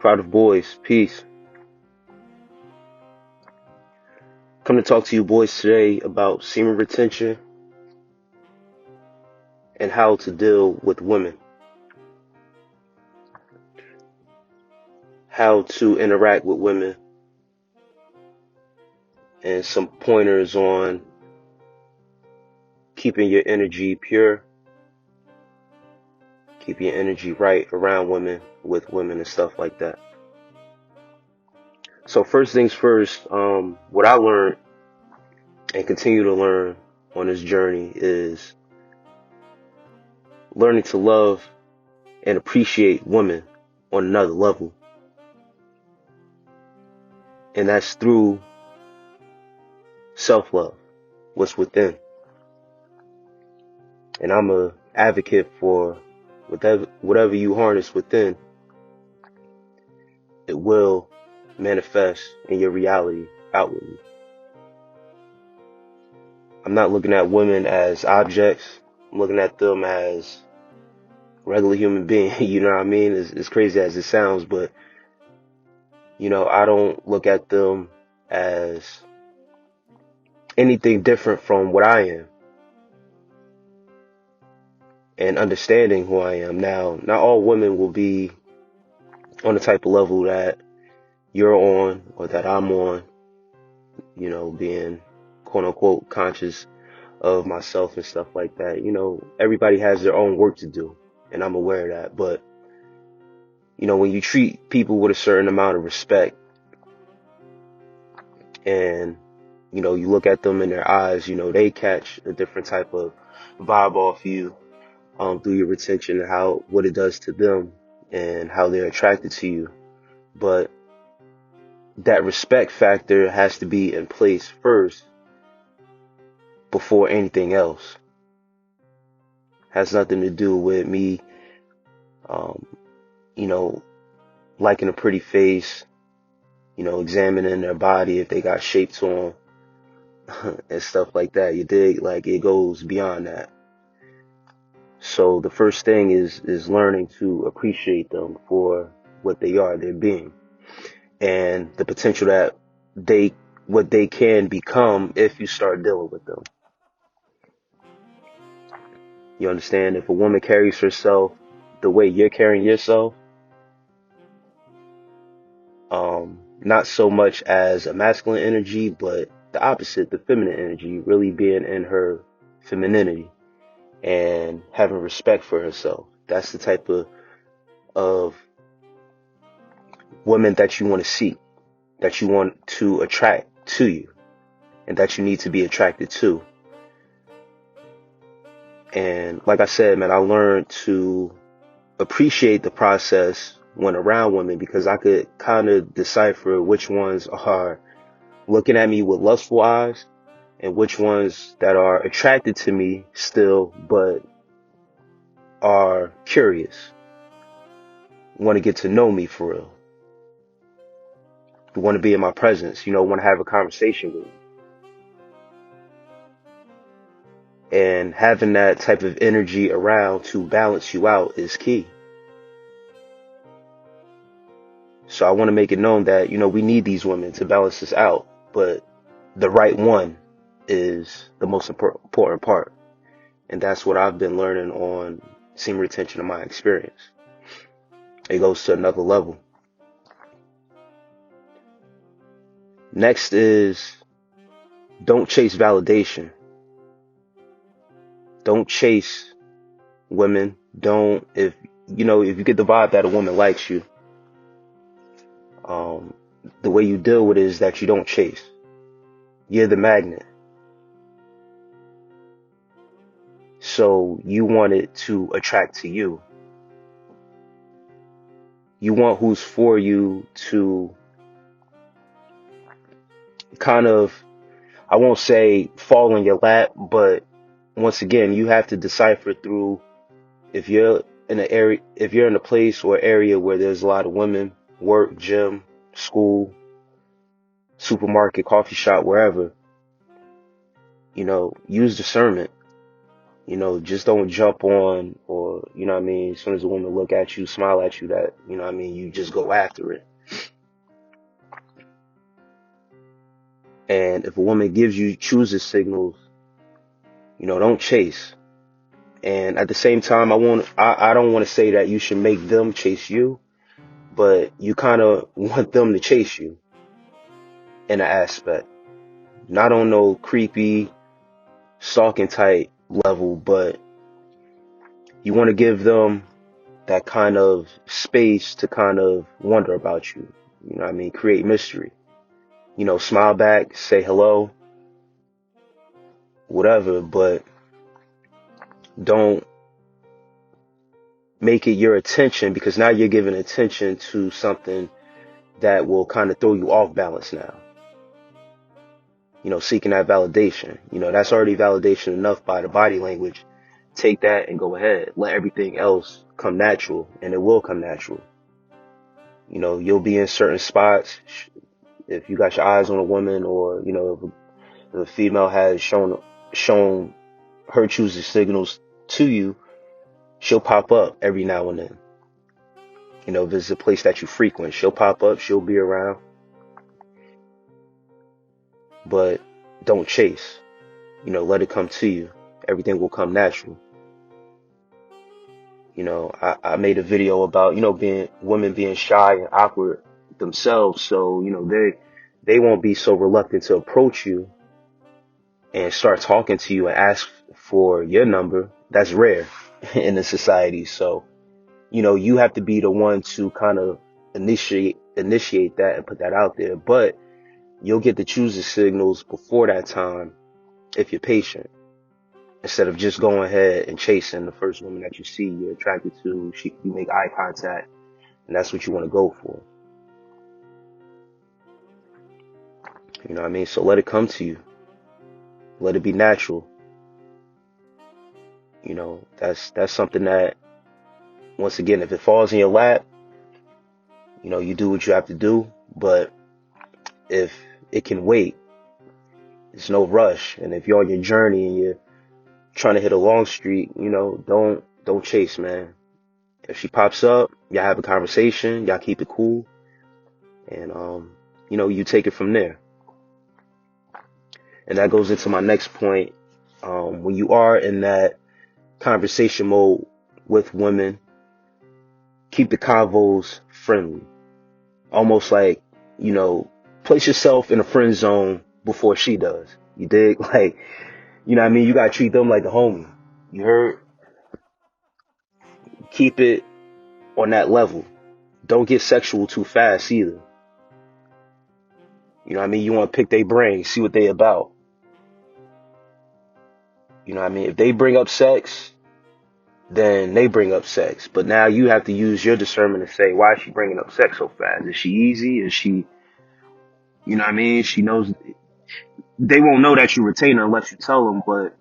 Crowd of boys, peace. Come to talk to you boys today about semen retention and how to deal with women. How to interact with women and some pointers on keeping your energy pure, keeping your energy right around women, with women and stuff like that. So first things first, what I learned and continue to learn on this journey is learning to love and appreciate women on another level. And that's through self-love, what's within. And I'm a advocate for whatever you harness within, it will manifest in your reality outwardly. I'm not looking at women as objects. I'm looking at them as regular human beings. You know what I mean? As crazy as it sounds, but I don't look at them as anything different from what I am. And understanding who I am. Now, not all women will be on the type of level that you're on or that I'm on, being quote unquote conscious of myself and stuff like that. Everybody has their own work to do, and I'm aware of that. But, when you treat people with a certain amount of respect and, you look at them in their eyes, they catch a different type of vibe off you. Through your retention and what it does to them and how they're attracted to you. But that respect factor has to be in place first before anything else. Has nothing to do with me, liking a pretty face, examining their body if they got shapes on and stuff like that. You dig? Like, it goes beyond that. So the first thing is learning to appreciate them for what they are, their being, and the potential that what they can become if you start dealing with them. You understand? If a woman carries herself the way you're carrying yourself, not so much as a masculine energy, but the opposite, the feminine energy, really being in her femininity. And having respect for herself. That's the type of woman that you want to seek, that you want to attract to you, and that you need to be attracted to. And like I said, man, I learned to appreciate the process when around women, because I could kind of decipher which ones are looking at me with lustful eyes and which ones that are attracted to me still, but are curious, want to get to know me for real, want to be in my presence, want to have a conversation with me. And having that type of energy around to balance you out is key. So I want to make it known that, we need these women to balance us out, but the right one is the most important part. And that's what I've been learning on semen retention in my experience. It goes to another level. Next is, don't chase validation. Don't chase women. If you get the vibe that a woman likes you, the way you deal with it is that you don't chase. You're the magnet. So you want it to attract to you. You want who's for you to kind of, I won't say fall in your lap, but once again, you have to decipher through if you're in a place or area where there's a lot of women, work, gym, school, supermarket, coffee shop, wherever, use discernment. You know, just don't jump on, or, you know what I mean, as soon as a woman look at you, smile at you, that, you know what I mean, you just go after it. And if a woman chooses signals, you know, don't chase. And at the same time, I don't want to say that you should make them chase you, but you kind of want them to chase you in an aspect. Not on no creepy, stalking type level, but you want to give them that kind of space to kind of wonder about you. You know what I mean? Create mystery. You know, smile back, say hello, whatever, but don't make it your attention, because now you're giving attention to something that will kind of throw you off balance now. You know, seeking that validation. You know, that's already validation enough by the body language. Take that and go ahead. Let everything else come natural, and it will come natural. You know, you'll be in certain spots. If you got your eyes on a woman, or, you know, if a female has shown her choosing signals to you, she'll pop up every now and then. You know, if it's a place that you frequent, she'll pop up, she'll be around. But don't chase. You know, let it come to you. Everything will come natural. You know, I made a video about, you know, women being shy and awkward themselves. So, you know, they won't be so reluctant to approach you and start talking to you and ask for your number. That's rare in the society. So, you know, you have to be the one to kind of initiate that and put that out there. But you'll get to choose the signals before that time if you're patient, instead of just going ahead and chasing the first woman that you see you're attracted to. You make eye contact, and that's what you want to go for. You know what I mean? So let it come to you. Let it be natural. You know, that's something that, once again, if it falls in your lap, you know, you do what you have to do. But if it can wait, it's no rush. And if you're on your journey and you're trying to hit a long streak, you know, don't chase, man. If she pops up, y'all have a conversation, y'all keep it cool, and you know, you take it from there. And that goes into my next point. When you are in that conversation mode with women, keep the convos friendly. Almost like, you know, place yourself in a friend zone before she does. You dig? Like, you know what I mean? You gotta treat them like a homie. You heard? Keep it on that level. Don't get sexual too fast either. You know what I mean? You want to pick their brain, see what they about. You know what I mean? If they bring up sex, then they bring up sex. But now you have to use your discernment to say, why is she bringing up sex so fast? Is she easy? Is she, you know what I mean? She knows, they won't know that you retain her unless you tell them, but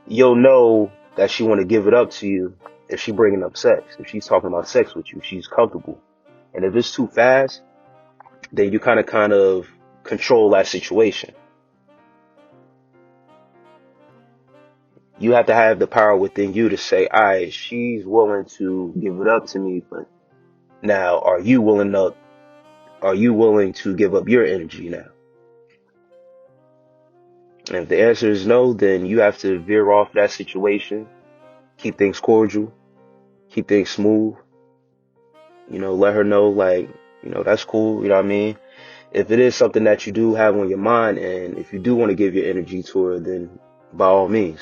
you'll know that she want to give it up to you if she bringing up sex. If she's talking about sex with you, she's comfortable. And if it's too fast, then you kind of control that situation. You have to have the power within you to say, all right, she's willing to give it up to me, but now are you willing to give up your energy now? And if the answer is no, then you have to veer off that situation, keep things cordial, keep things smooth, you know, let her know, like, you know, that's cool, you know what I mean? If it is something that you do have on your mind, and if you do want to give your energy to her, then by all means.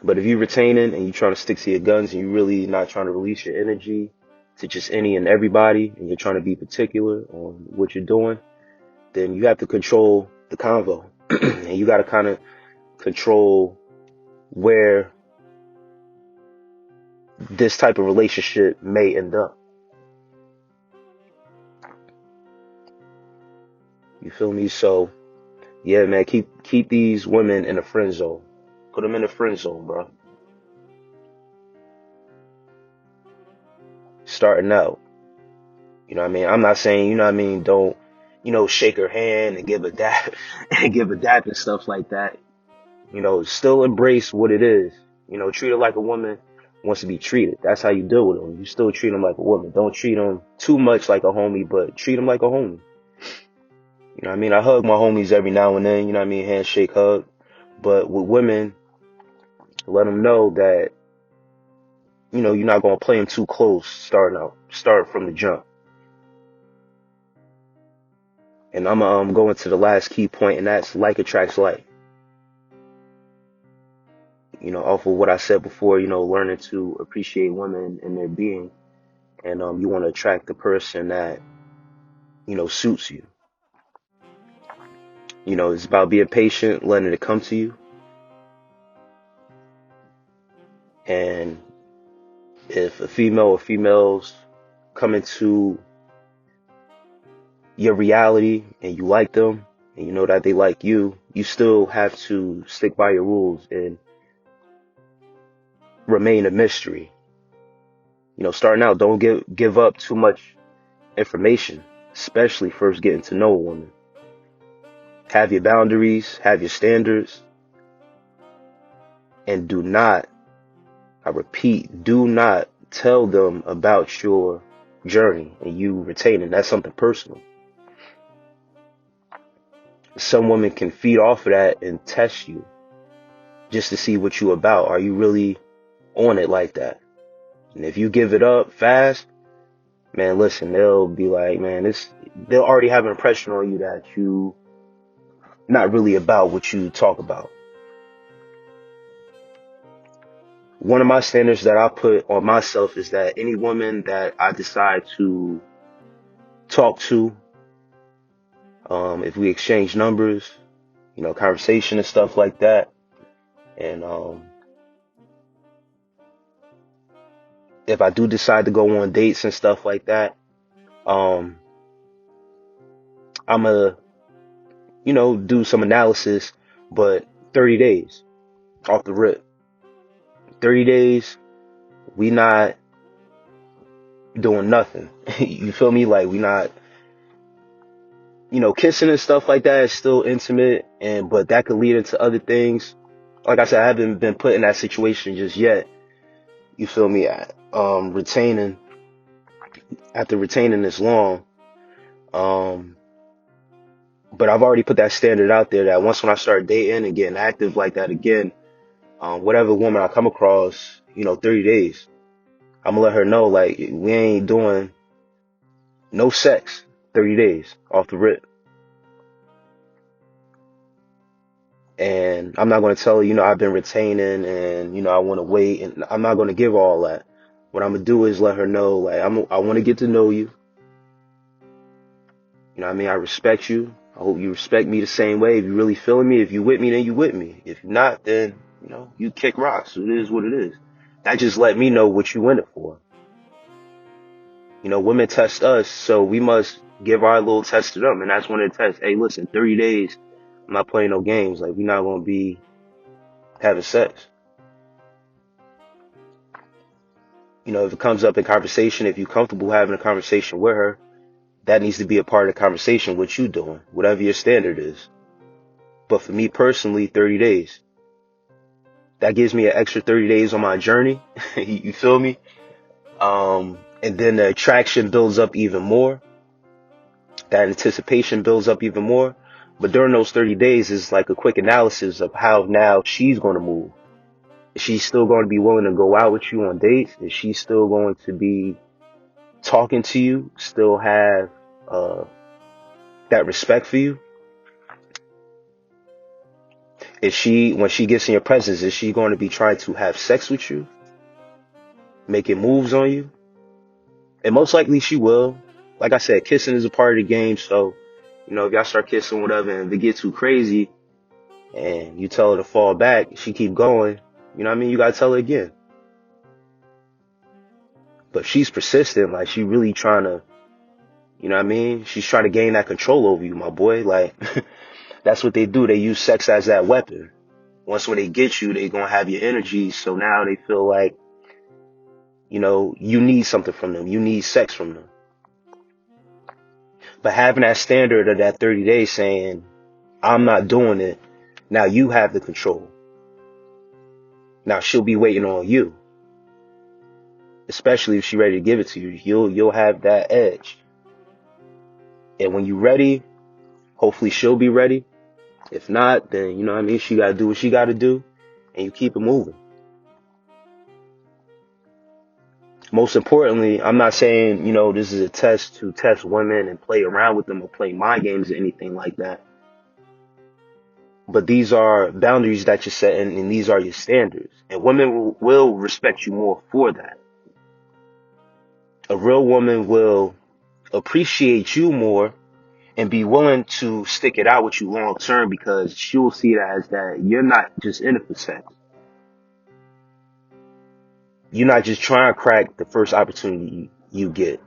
But if you're retaining and you're trying to stick to your guns and you're really not trying to release your energy to just any and everybody, and you're trying to be particular on what you're doing, then you have to control the convo. And you got to kind of control where this type of relationship may end up. You feel me? So, yeah, man, keep these women in the friend zone. Put them in the friend zone, bro. Starting out. You know what I mean? I'm not saying, you know what I mean, don't, you know, shake her hand and give a dap and stuff like that. Still embrace what it is. Treat her like a woman wants to be treated. That's how you deal with them. You still treat them like a woman. Don't treat them too much like a homie, but treat them like a homie. I hug my homies every now and then, handshake, hug. But with women, let them know that, you're not going to play them too close start from the jump. And I'm going to the last key point, and that's like attracts like. Off of what I said before, learning to appreciate women and their being. And you want to attract the person that, suits you. It's about being patient, letting it come to you. And if a female or females come into your reality and you like them and you know that they like you, you still have to stick by your rules and remain a mystery. Starting out, don't give up too much information, especially first getting to know a woman. Have your boundaries, have your standards, and do not, I repeat, do not tell them about your journey and you retaining. That's something personal. Some women can feed off of that and test you just to see what you're about. Are you really on it like that? And if you give it up fast, man, listen, they'll be like, man, they'll already have an impression on you that you not really about what you talk about. One of my standards that I put on myself is that any woman that I decide to talk to, if we exchange numbers, conversation and stuff like that, and if I do decide to go on dates and stuff like that, I'm gonna, do some analysis, but 30 days off the rip. 30 days, we not doing nothing. You feel me? Like, we not, kissing and stuff like that is still intimate, but that could lead into other things. Like I said, I haven't been put in that situation just yet. You feel me? After retaining this long, but I've already put that standard out there that once when I start dating and getting active like that again, whatever woman I come across, 30 days, I'm gonna let her know, like, we ain't doing no sex 30 days off the rip. And I'm not going to tell her, I've been retaining and, I want to wait, and I'm not going to give all that. What I'm going to do is let her know, like, I want to get to know you. I respect you. I hope you respect me the same way. If you really feeling me, if you with me, then you with me. If you're not, then, you kick rocks. It is what it is. That just let me know what you in it for. Women test us, so we must give our little test to them. And that's one of the tests. Hey, listen, 30 days, I'm not playing no games. Like, we're not going to be having sex. If it comes up in conversation, if you're comfortable having a conversation with her, that needs to be a part of the conversation, what you doing, whatever your standard is. But for me personally, 30 days. That gives me an extra 30 days on my journey. You feel me? And then the attraction builds up even more. That anticipation builds up even more. But during those 30 days is like a quick analysis of how now she's going to move. Is she still going to be willing to go out with you on dates? Is she still going to be talking to you? Still have that respect for you? Is she, when she gets in your presence, is she going to be trying to have sex with you? Making moves on you? And most likely she will. Like I said, kissing is a part of the game. So, if y'all start kissing, whatever, and if it gets too crazy and you tell her to fall back, she keep going, you got to tell her again. But if she's persistent, like, she really trying to, she's trying to gain that control over you, my boy. Like, that's what they do. They use sex as that weapon. Once when they get you, they going to have your energy. So now they feel like, you need something from them. You need sex from them. But having that standard of that 30 days saying, I'm not doing it, now you have the control. Now she'll be waiting on you, especially if she's ready to give it to you. You'll have that edge. And when you're ready, hopefully she'll be ready. If not, then, you know what I mean, she got to do what she got to do, and you keep it moving. Most importantly, I'm not saying, you know, this is a test to test women and play around with them or play mind games or anything like that. But these are boundaries that you're setting, and these are your standards. And women will respect you more for that. A real woman will appreciate you more and be willing to stick it out with you long term, because she'll see it as that you're not just in it for sex. You're not just trying to crack the first opportunity you get.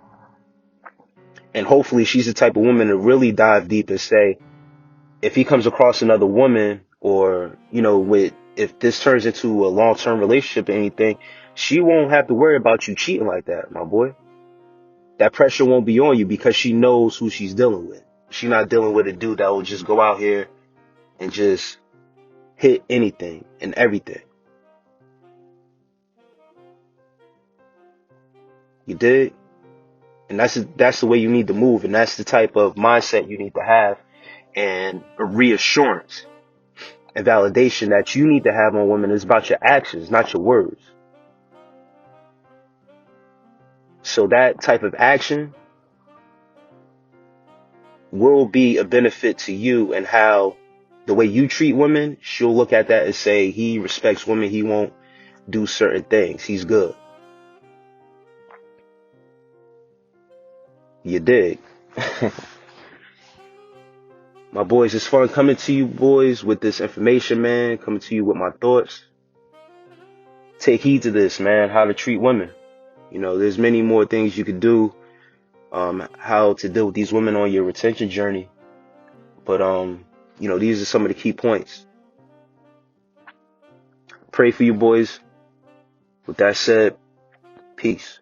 And hopefully she's the type of woman to really dive deep and say, if he comes across another woman, or, you know, if this turns into a long-term relationship or anything, she won't have to worry about you cheating like that, my boy. That pressure won't be on you, because she knows who she's dealing with. She's not dealing with a dude that will just go out here and just hit anything and everything. You dig? And that's the way you need to move, and that's the type of mindset you need to have, and a reassurance and validation that you need to have on women is about your actions, not your words. So that type of action will be a benefit to you, and how the way you treat women, she'll look at that and say, he respects women, he won't do certain things, he's good. You dig? My boys, it's fun coming to you boys with this information, man, coming to you with my thoughts. Take heed to this, man, how to treat women. You know, there's many more things you could do, how to deal with these women on your retention journey. But, you know, these are some of the key points. Pray for you boys. With that said, peace.